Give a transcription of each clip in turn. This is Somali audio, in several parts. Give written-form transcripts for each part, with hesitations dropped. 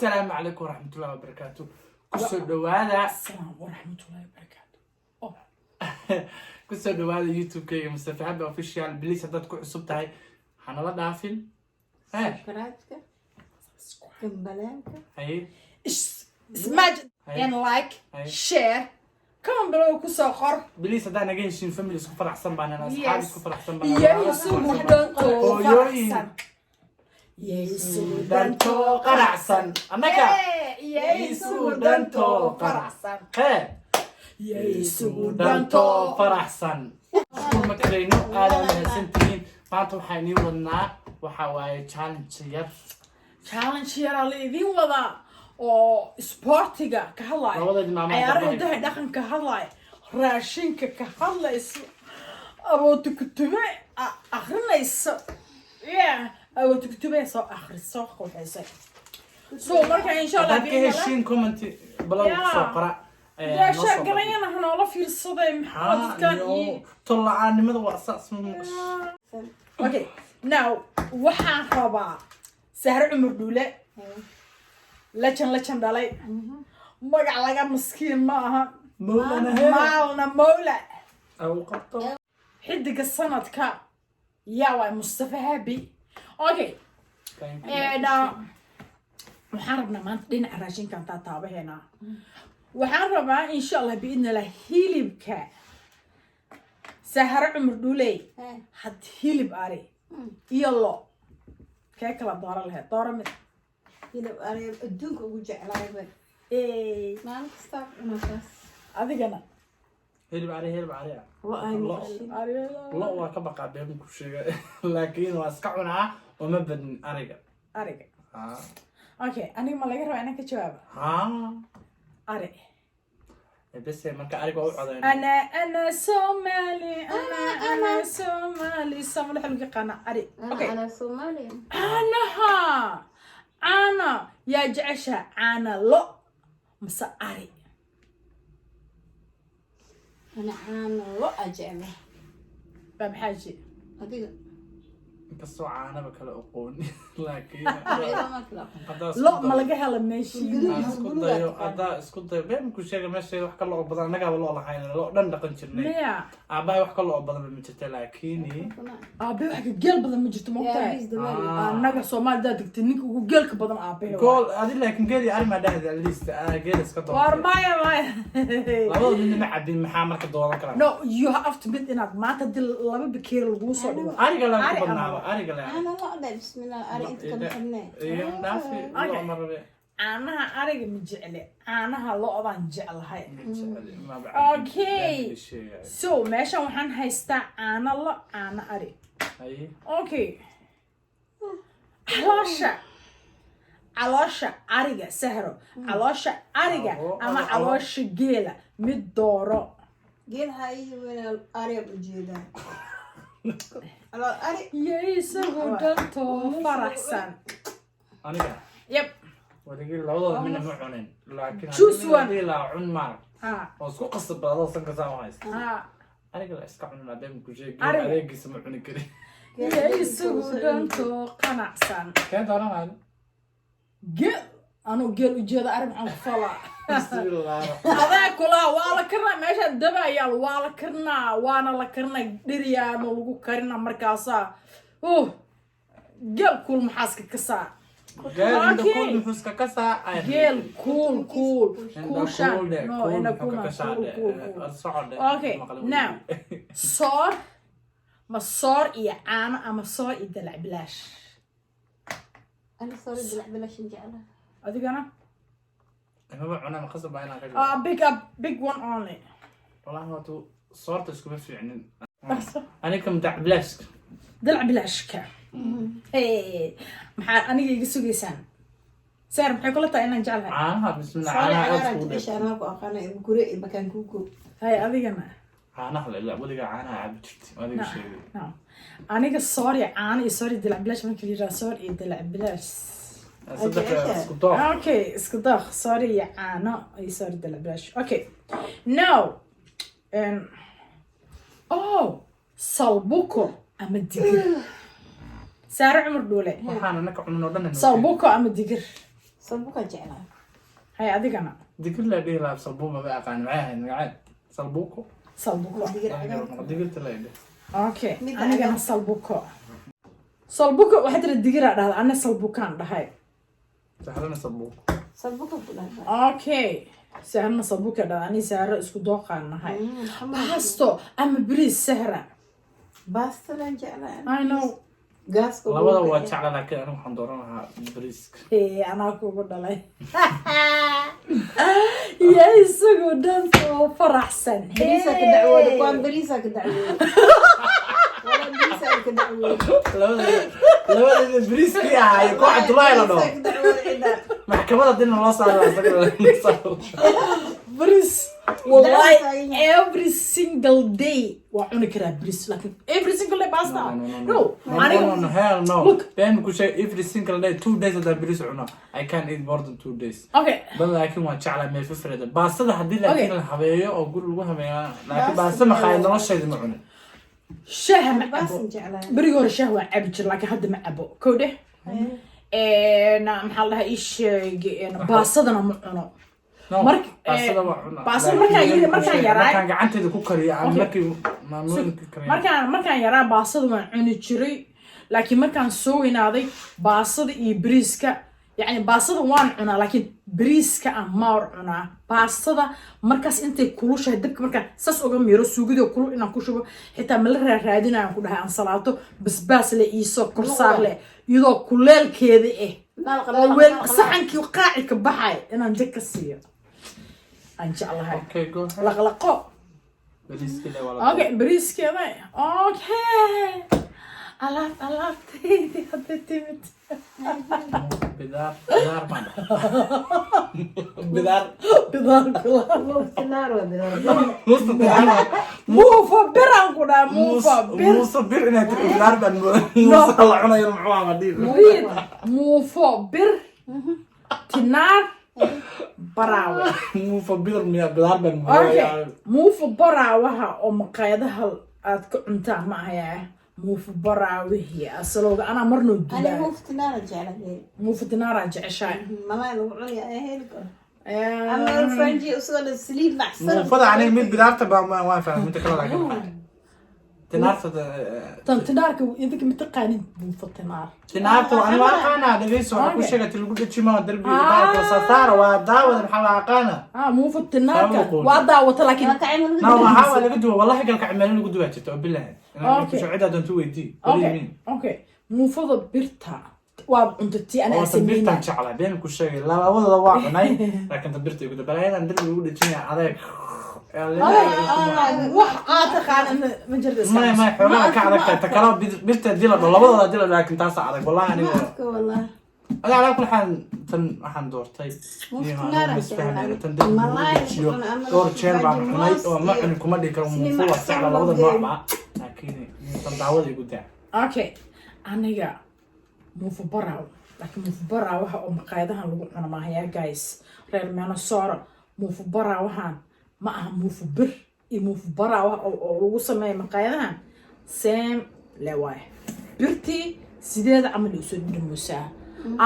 السلام عليكم ورحمة الله وبركاته. كسر دوادا. السلام ورحمة الله وبركاته. كسر دوادا يوتيوب كي مصطفى حبة أوفيشال بليس هداتكم عصب تاعي. حنا لا دافين. سبسكرايبك. كمبلانك. هاي. سماج and like share. كمان بلو كسر. بليس هدانا جاي شين فاميلي سكفر أحسن بعنا أصحابي سكفر أحسن بعنا. يسوع دانتو فرحسن. يسوع دانتو قرعسن. أناك. يسوع دانتو قرعسن. هه. يسوع دانتو فرحسن. شكون ما كرينو أنا سنتين ما توحيني ونا وحواي challenge yar la idin wada oo sportiga ka hadlay ciyaaraha dhaqanka ka hadlay raashinka ka hadlayso awood ku tube akhrinayso awood ku tube soo akhriso qoysa so marka insha Allah ka heshiin comment balaw soo qora yaa shaqalayna hanoola fiirsaday maxaadkan iyo tolaanimada waa asaas okay now waxaan rabaa سهر عمر دولة لكن دالي مقع لقى مسكين معها مالنا مولا أو قطة حدك السنة كا يا مصطفى هابي أوكي دا محاربنا ما ندين عراجين كان تتابع هنا وحاربنا إن شاء الله بإذن الله هيلبك سهر عمر دولة حد هيلب أري يلا كيك لا دار لها دار من يلا أنا الدنك وجع على ما نستطيع نفس هذه أنا هيلب عليه الله لا وكبقى بينكم شيء لكن واسكعنا وما بدن أرجع أوكي أنا ما لقيت أنا كجواب أرجع بس ما كأرجع وعذا أنا سومالي أنا سومالي سومالي حلو قناة أرجع أوكي أنا سومالي أنا يا جعشة أنا لا مس أرجع أنا لا أجمع بحاجة هذيك كسو عانا بكلا أقوني لكن لا ما لقيها لماشي اسكت بين كل شيء ماشي wax kala oo badan naga wala lahayn loo dhan dhaqan jirnay maya aabay wax kala oo badan ma jirtay laakiin aabay wax geel badan ma jirto moqtay anaga Soomaalida degtay ninka ugu geelka badan aabay gool adi laakiin geel iyo arma dhahda list geel iska doon war maya labada mid ma cabin maxaa marka doodan kara no you have to bid inaad maanta dil laba bakeer lagu soo dhigo ariga la ku badnaaba ariga la أنا لا أدري بسم الله أري أنت كم خلنا أنا أرجع من جعله أنا هلا أبان جعل هاي okay so ماشي وحن هيستا أنا لا أنا أري okay علاشة أرجع سهرة علاشة أرجع أما علاشة جيلة مدورة جيل هاي من الأري بجيدا يسوع دانتو فرحسن أنا يب ودقيق لوضع منه معونين لكن Choose one. لا عن مار ها وسكو قصة بهذا صنع سامعيس ها أنا قال إسكعون لديم كل شيء أري. عليك يسمعوني كذي يسوع دانتو قناعسن كان ترى هذا جل أنا جل وجد أربع فلا بسم الله هذا كله ولا كرنا ماشي الدبا يا ولا كرنا وانا لا كرنا دريا نلقو كرنا مركاسا جل كل محاسك كسا جل عند كل محسك كسا جل كول شان no أنا كول okay now صار ما صار يا أنا صار يدلع بلاش أنا صار يدلع بلاش نجعله أديك أنا ما أنا مخصص بعينها كذا big one only والله هو تو صورت اسكو في يعني أنا كم دعبلاش دلع بلاش كا maxaa aniga iga sugaysaan sar maxay kula tahay inaan jeclahay caanaha bismillah caanaha ishaana ku aqaana gure makan kuuko hay adigana caanaha la waliga caanaha caab jirtay adiga sheegay aniga sorry caana iyo sorry dalac bilash markii la yiraahdo sorry iyo dalac bilash صدق اسكو دوخ okay isku dookh sorry iyo caano iyo sorry dalac bilash okay now salbuko ama digir سارع عمر دولة. وحنا نكع من ودنا. صوبوكو أم الدقر. صبوكة جعلها هاي أديكنا ديكر لا دي لا صلبوك ما بقى قان معاها نقعد صلبوكو صلبوكو ديكر لا دي أوكي أنا صلبوكو صلبوكو واحد الدقيرة ده أنا صلبوكان ده هاي سهلنا صلبوك صبوكة كلها أوكي سهرنا صلبوكة ده أنا سهرة اسكو دوقة أنا هاي باستو أما بريز سهرة باستو جعلها I know قاسكو labada waa jecla laakiin anigu waxaan dooran lahaa bariiska أنا kugu dhalay yaa isagoo dhan soo faraxsan بريسك دعوة كوان بريسك دعوة ولا بريسك دعوة labada bariiskii ahay ku Cabdullaahi la dhaho بريسك دعوة عدا maxkamada dina loo saaro بريس والله every single day وعوني كرا بريس لكن every single day pasta no no hell no then ku say every single day 2 days of the bariis cuna I can't eat more than 2 days okay bal laakiin waan jeclaa meel fafrada baastada hadii laakiin la habeeyo oo guri lagu habeeyo laakiin baasta ma khayr nolosheeda ma cunin شاه ما باس أبو جعلها بريغور شاه وعبج لكن هذا ما أبو كوده نعم حالها إيش باصدنا معنا mark baasada markaan yaraa markaan gacanteeda ku kariyo aan markii markaan yaraa baasada waan cuni jiray laakiin markaan soo weynaaday baasada iyo bariiska يعني baasada waan cunaa laakiin bariiska aan ma cunaa baasada markaas intay kulushahay dabka markaan saas uga miiro suugida kulul inaan ku shubo xitaa ma la raadinayo aan ku dhahay aan salaato basbaas le iiso korsaar le iyadoo kuleelkeeda oo weel saxankii qaaci ka baxay inaan jaka siiyo aan jeclahay okay go laqlaqo bariiska le wala okay bariiskeeda okay alaab taydi hadda timid bidaar man bidaar النار وبدار موفا بران كنا موفا بر مصبر إنها bidaar ban musa la cunayo muxuu qadiir مريد موفا بر تنار براوي mufabir miya bidaar ban اوكي موفا براوها او مقايدها aad ka cuntaa ma ayaa موفا براوي هي اصلوغا انا مرنو أنا دلا مو في النار جعلها موفا تنار جعشاي ماما الوعي أهلك أما الفرنجي أصول السليب مع السلب mufada ani mid bidaarta ba ma waan fahmay inta kala laakiin tinaarta تنارك يدك متقانين موفا تنار tinaarta ani waa qaana dhageyso waxa ku sheegay lagu dhajimo darbiga baarka saara waa daawada maxaa qaana موفا تنار وادا وتا لكن na waxa laga duwa wallahi galka cimalan lagu duwa jirto billahi inaan ku socda dantu weydii اوكي موفا برتا waa cuntatay ana oo sameeyay birtan jeclaa been ku sheegay labadooda waa cunay laakiin birta igu dabalaayaan darbiga lagu dhajinaya adeeg wax qaata qaan ma jirto ما حوالها كعدك تكلم بيرت ديلا لبضة ديلا لكن تاسع عليك والله يعني والله أنا على كل حال تن حن دور طيب دور تشير بعد حناي وما عندكم ما ديكروا مفوض على لبضة مع لكن تنتعود يقول ده اوكي aniga muufu baraw laakiin muufu baraw waxa oo maqaayadahan lagu cuno ma haya guys reer meena sooro muufu baraw waxaan ma aha muufu bir iyo muufu baraw oo lagu sameeyo maqaayadahan same leeway birti sideeda amal u soo dhimuusaa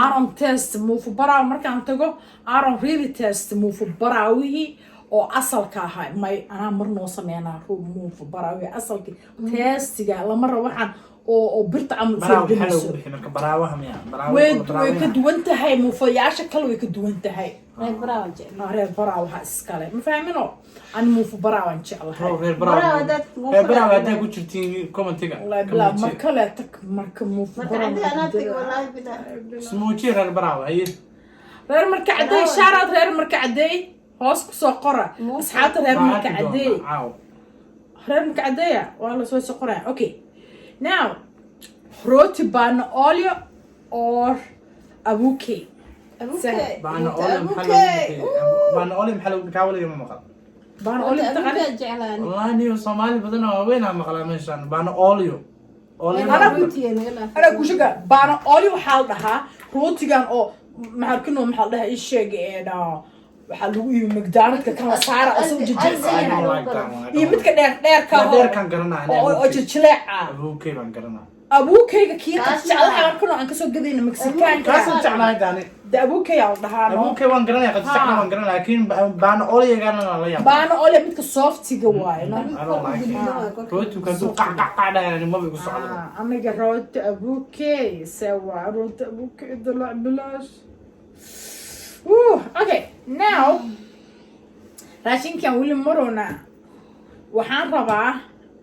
aaron test muufu baraw markaan tago aaron really test muufu barawihi oo asalka ahaa may ana marnoo sameeyna muufu barawi asalki testiga lama rabo waxaan oo birta amal soo dhimuusaa marka baraawaha miya way ka duwan tahay muufayaasha kale way ka duwan tahay reer baraaw waxa iskale ma fahmino aan muufu baraaw aan jeclahay reer baraaw hadaa ku jirtiin commentiga la marka la tak marka muufu baraaw smoothie reer baraaw ay reer marka caday shaarad reer marka caday hoos ku soo qora asxaabta reer marka caday reer marka caday waa la soo qoraa okay now roti ban olio or abuke بان أولي محلو بكاولي يوم مقال بان اوليو تقال جعلها والله نيو صومالي بدنا وينها مقال ميشان بان أوليو أنا كوشجع بان اوليو حال دها روتيgan oo maxaa kino maxaa dhahay ii sheeg waxa lagu iyo magdaalka kala saara asoo jijirsan iyo midka dheer ka dheer kan garanaa oo jiljileeca abuke baan garanaa abuukayga kii jeclahay markano aan kasoo gadayna Mexicaanka kaasoo jeclahay daani abuukay aan dhahaa abuukay waan garanay qad jeclahay waan garanay laakiin baan ooliyagana la yaab baan oole midka softiga waaye rooti ka soo qaqaqadayna ma bigu socdo aniga rooti abuukay sawa rooti abuukay dalac bilash okay now raashinkan wili marona waxaan rabaa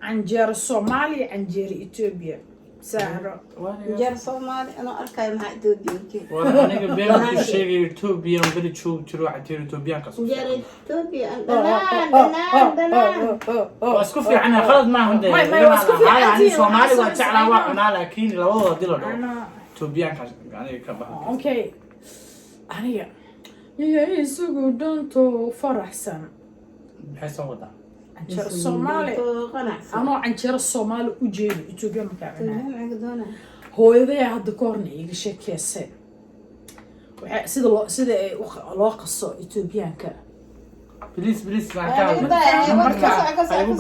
canjeero Soomaaliya canjeero Ethiopia saaro jeer Soomaali ana arkay maxaa Ethiopia waa aniga beelku sheegay Ethiopia bari joog jiro canjeero Ethiopia ka soo jeer Ethiopia dana isku fiican qalad ma hande yani Soomaali waa jeclaa waa cunaa laakiin labadooda dilo Ethiopia ka aniga ka baxay okay aniga isugu dhanto faraxsan maxay soo wadaa canjeero Soomaali anoo canjeero Soomaali u jeedo Ethiopia ma kaacina hooyaday hadda koorna iga sheekeysay waxa sida loo qaso Ethiopianka please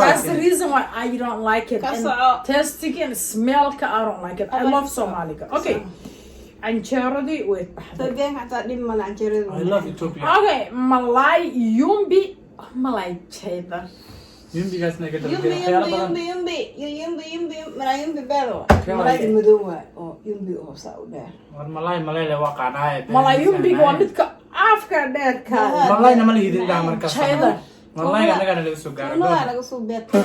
that's the reason why I don't like it and tasting and smell I don't like it I love Somali okay canjeeradii way baxday I love Ethiopia okay malay yumbi malay cheddar yumbi gaas naga yumbi beelo malay madow oo yumbi oo saa u dheer war malay le waa qaanaay malay yumbi waa midka afka dheerka malay na malihidin daa marka cheddar malay naga laga soo gaaro laga soo beetay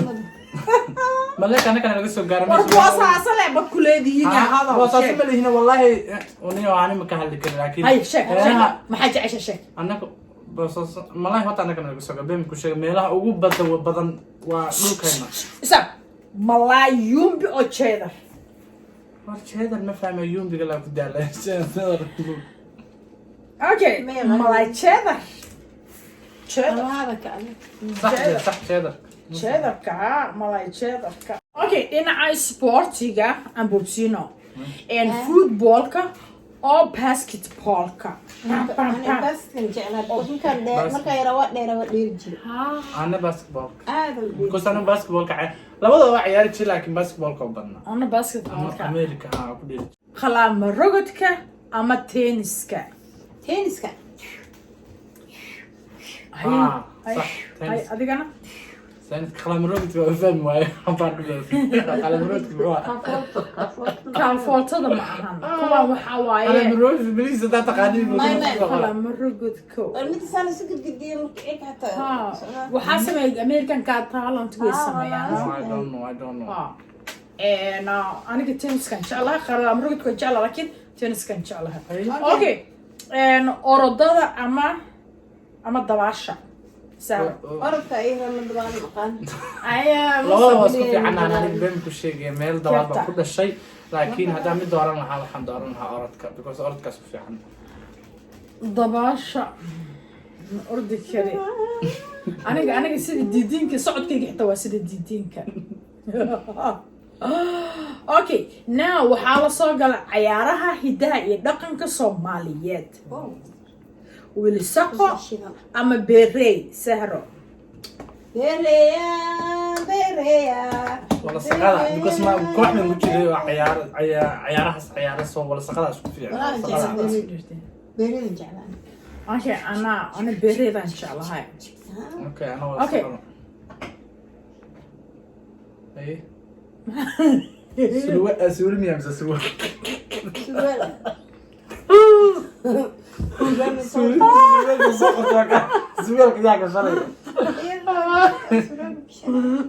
malay naga laga soo gaaro waa saasale ba kuleedihiin hada waa saasale malihina wallahi oniyo aan ma ka hadli karin laakiin hay sheek maxaa jecesha sheek annaga malay hota naga laga soo gaabeen ku sheeg meelaha ugu badan waa dhulkeena isa malay yumbi oo cheddar war cheddar ma fahmo yumbiga la ku daalay cheddar okay malay cheddar cheddar ka malay cheddar ka okay dhinaca sportiga aan boobsiino and footballka oo basketballka ana basketballka labadaba waa ciyaari jiray laakiin basketballka u badnaa ana basketballka America ku dhiri khalaam rogodka ama tenniska hay adigana سنة خلامروت وفهم واي حبار خلامروت بروح كان فوتده معهم كوا waxa waaye خلامروت بليز ده تقاديم خلامروت كو المدة سنة سكت قديم كيك حتى waxa sameeyay American ka talent way sameeyaan I don't know aniga tennis kan jeclaa khalaamroot ko jeclaa laakiin tennis kan jeclaa okay orodada ama dabaasha أردت أيها من دبان مقام والله واسكت في عنا أنا بين كل شيء ميل دوار بكل الشيء لكن هذا من دورنا هذا حن دورنا أردك because أردك سوف في عنا ضباشة أردك كذي أنا سيد الديدين كصعد كي حتى واسيد الديدين كان أوكي now وحالة صاقل عيارها هداية دقن كصوماليات ولسقو أما بيري سهرو بيريا والله سقالة بس ما كوح من وجهي عيار صوب ولا سقالة شو فيها بيريا جعلان أوكي أنا بيري إن شاء الله هاي أوكي أنا ولا سقالة إيه سوال ميامز سوال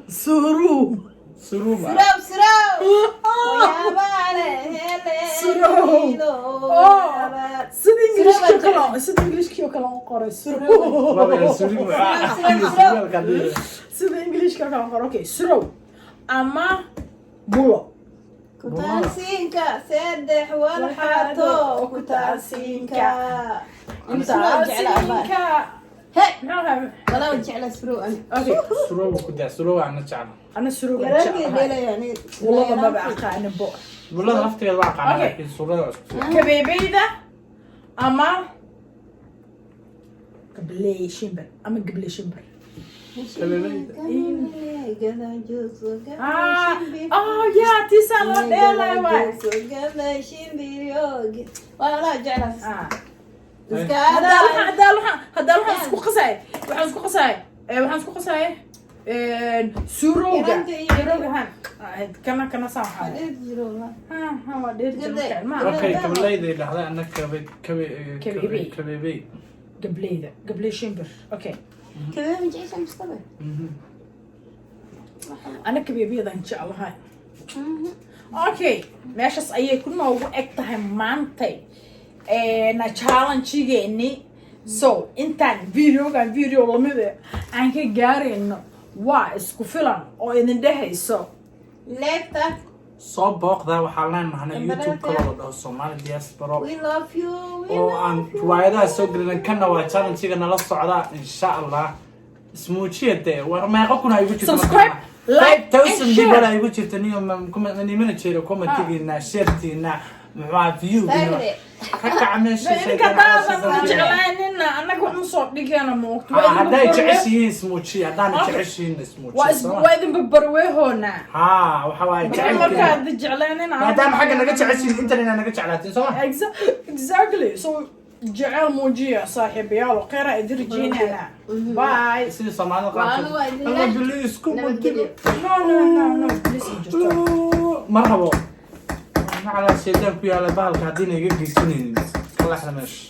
سروب سروب سيد إنجليش كيو كلام قري سروب سيد إنجليش كيو كلام قري أوكي سروب أما بولو كتاسينكا سدح والحاتو كتاسينكا هاي والله وجعل سرو أنا أوكي سرو كده سرو عنا شعنا أنا سرو يعني والله ما بعرف أنا بو والله نفتي الواقع أنا لكن سرو كبيبيدة أما قبلي شمبر أما قبلي شمبر Oh yeah, tisa loo dheelay waay. هذا waxaan isku qasay suurowga kana saxa waa dheer okay kableyda dhahday anaka kabeebey قبلي شمبر اوكي انا كبيبيدا ان شاء الله هاي اوكي meeshas ayay ku noogu eg tahay maantay na challenge-geeni so intaan video lamida aan ka gaarayno waa isku filan oo idin dhehayso leegta soo booqda waxaa leenahay YouTube kala wada Somali diaspora we love you oo aan riwaayadaha soo gelin kana waa challenge-ga nala socda insha Allah ismuujiyade war meeqa kuna ay ugu jirto subscribe like and share wala ay ugu jirto niyo mana jeero comment-tigina share-tina maxaa view-gina ka meesha jeclaanina anaga wax soo dhigana moogto haday jeceshiin ismuujiya hadaan jeceshiin ismuujiya waa idin barweehona waxa waa markaad jeclaanina hadaan xaga naga jeceshiin intana naga jeclaatin soo exactly so جعل موجية صاحب يالو قراء درجينا باي سيدي سمعنا قاعد الله بليز كم no listen just مرحبا انا على سيدك ويا على بالك قاعدين يجي سنين كل احنا ماشي